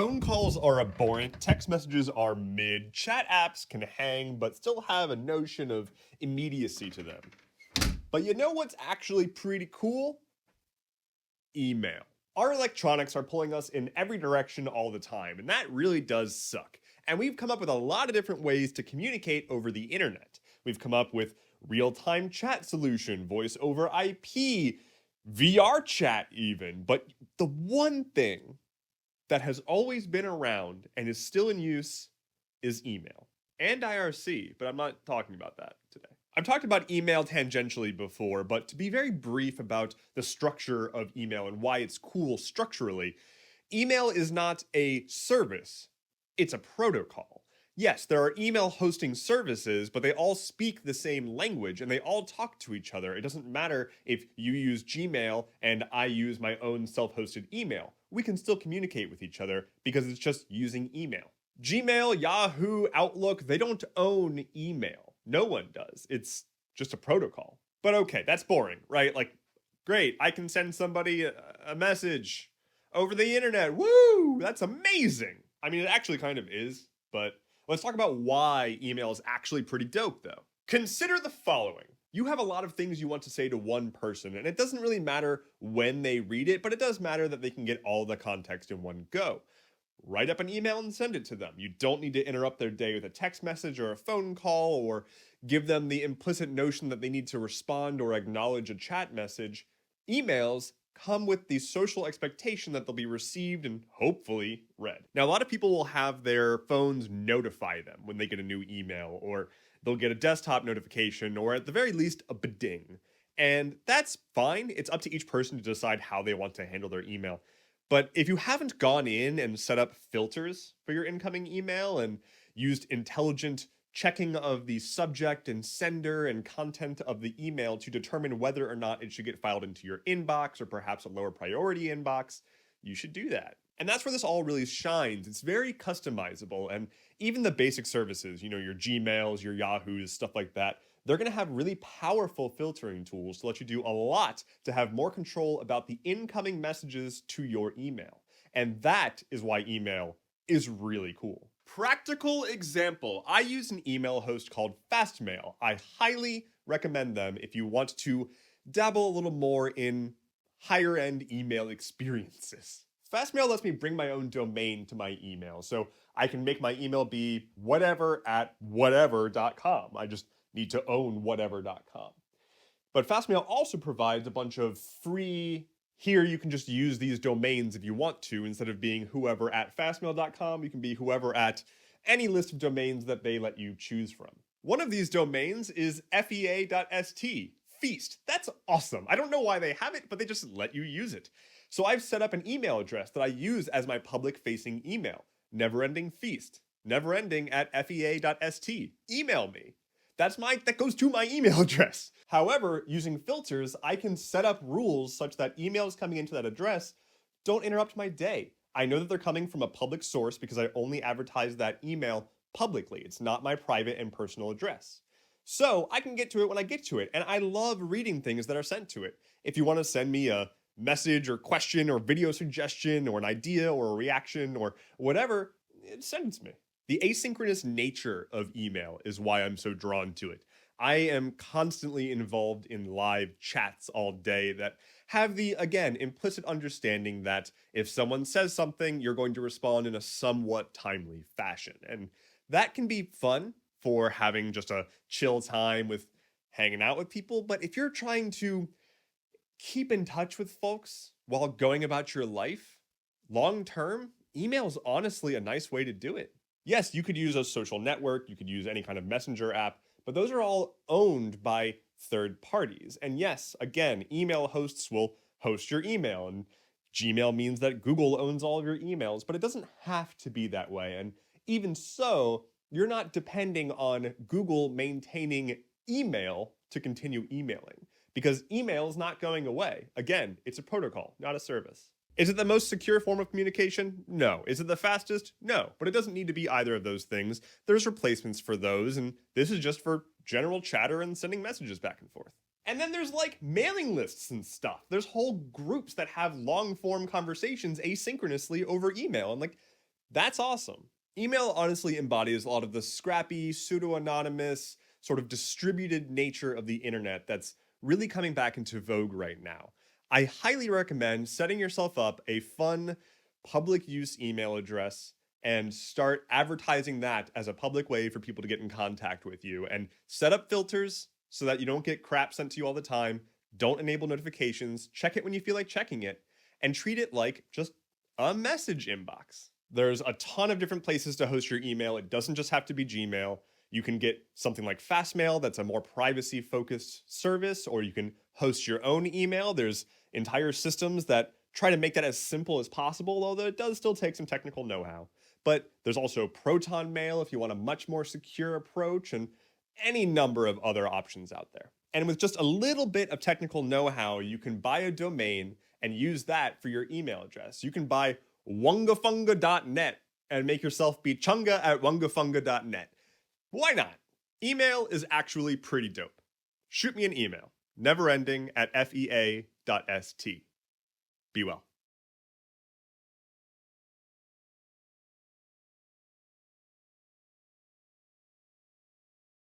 Phone calls are abhorrent, text messages are mid, chat apps can hang but still have a notion of immediacy to them. But you know what's actually pretty cool? Email. Our electronics are pulling us in every direction all the time, and that really does suck. And we've come up with a lot of different ways to communicate over the internet. We've come up with real-time chat solution, voice over IP, VR chat even. But the one thing that has always been around and is still in use is email and IRC, but I'm not talking about that today. I've talked about email tangentially before, but to be very brief about the structure of email and why it's cool structurally, email is not a service, it's a protocol. Yes, there are email hosting services, but they all speak the same language and they all talk to each other. It doesn't matter if you use Gmail and I use my own self-hosted email. We can still communicate with each other because it's just using email. Gmail, Yahoo, Outlook, they don't own email. No one does. It's just a protocol. But okay, that's boring, right? Like, great, I can send somebody a message over the internet. Woo! That's amazing. I mean, it actually kind of is, but let's talk about why email is actually pretty dope, though. Consider the following. You have a lot of things you want to say to one person, and it doesn't really matter when they read it, but it does matter that they can get all the context in one go. Write up an email and send it to them. You don't need to interrupt their day with a text message or a phone call or give them the implicit notion that they need to respond or acknowledge a chat message. Emails come with the social expectation that they'll be received and hopefully read. Now, a lot of people will have their phones notify them when they get a new email, or they'll get a desktop notification, or at the very least, a beding. And that's fine. It's up to each person to decide how they want to handle their email. But if you haven't gone in and set up filters for your incoming email and used intelligent checking of the subject and sender and content of the email to determine whether or not it should get filed into your inbox or perhaps a lower priority inbox, you should do that. And that's where this all really shines. It's very customizable, and even the basic services, your Gmails, your Yahoos, stuff like that, they're going to have really powerful filtering tools to let you do a lot to have more control about the incoming messages to your email. And that is why email is really cool. Practical example, I use an email host called Fastmail. I highly recommend them if you want to dabble a little more in higher end email experiences. Fastmail lets me bring my own domain to my email, so I can make my email be whatever at whatever.com. I just need to own whatever.com. But Fastmail also provides a bunch of free, here you can just use these domains if you want to. Instead of being whoever at fastmail.com, you can be whoever at any list of domains that they let you choose from. One of these domains is fea.st, feast. That's awesome. I don't know why they have it, but they just let you use it. So I've set up an email address that I use as my public-facing email. Neverending feast. Neverending at fea.st. Email me. That goes to my email address. However, using filters, I can set up rules such that emails coming into that address don't interrupt my day. I know that they're coming from a public source because I only advertise that email publicly. It's not my private and personal address. So I can get to it when I get to it, and I love reading things that are sent to it. If you want to send me a message or question or video suggestion or an idea or a reaction or whatever, send it to me. The asynchronous nature of email is why I'm so drawn to it. I am constantly involved in live chats all day that have the, again, implicit understanding that if someone says something, you're going to respond in a somewhat timely fashion. And that can be fun for having just a chill time with hanging out with people. But if you're trying to keep in touch with folks while going about your life, long term, email is honestly a nice way to do it. Yes, you could use a social network, you could use any kind of messenger app, but those are all owned by third parties. And yes, again, email hosts will host your email, and Gmail means that Google owns all of your emails, but it doesn't have to be that way. And even so, you're not depending on Google maintaining email to continue emailing, because email is not going away. Again, it's a protocol, not a service. Is it the most secure form of communication? No. Is it the fastest? No. But it doesn't need to be either of those things. There's replacements for those, and this is just for general chatter and sending messages back and forth. And then there's like mailing lists and stuff. There's whole groups that have long form conversations asynchronously over email. And like, That's awesome. Email honestly embodies a lot of the scrappy, pseudo anonymous, sort of distributed nature of the internet that's really coming back into vogue right now. I highly recommend setting yourself up a fun public use email address and start advertising that as a public way for people to get in contact with you, and set up filters so that you don't get crap sent to you all the time. Don't enable notifications, check it when you feel like checking it, and treat it like just a message inbox. There's a ton of different places to host your email. It doesn't just have to be Gmail. You can get something like Fastmail, that's a more privacy focused service, or you can host your own email. There's entire systems that try to make that as simple as possible, although it does still take some technical know how. But there's also Proton Mail if you want a much more secure approach, and any number of other options out there. And with just a little bit of technical know how, you can buy a domain and use that for your email address. You can buy wungafunga.net and make yourself be chunga at wungafunga.net. Why not? Email is actually pretty dope. Shoot me an email, neverending@fea.st. Be well.